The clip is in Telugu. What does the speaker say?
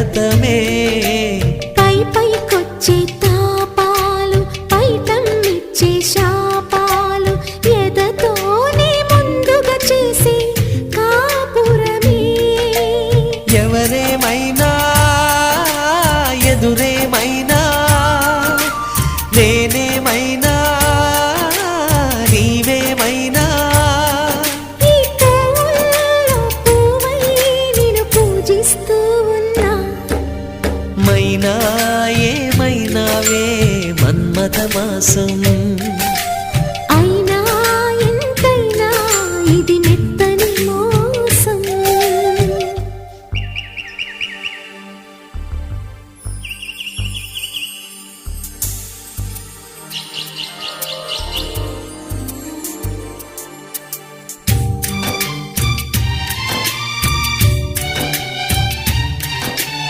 సతతమే పై పైకొచ్చే తాపాలు పైటమ్మిచ్చే శాపాలు ఎదతోనే ముందుగా చేసే కాపురమే ఎవరేమైనా ఎదురేమైనా నేనేమైనా నీవేమైనా ఈ పూల్లో పూవై నిన్ను పూజిస్తూ ఉన్నా మైనా ఏమైనావే మన్మథ మాసం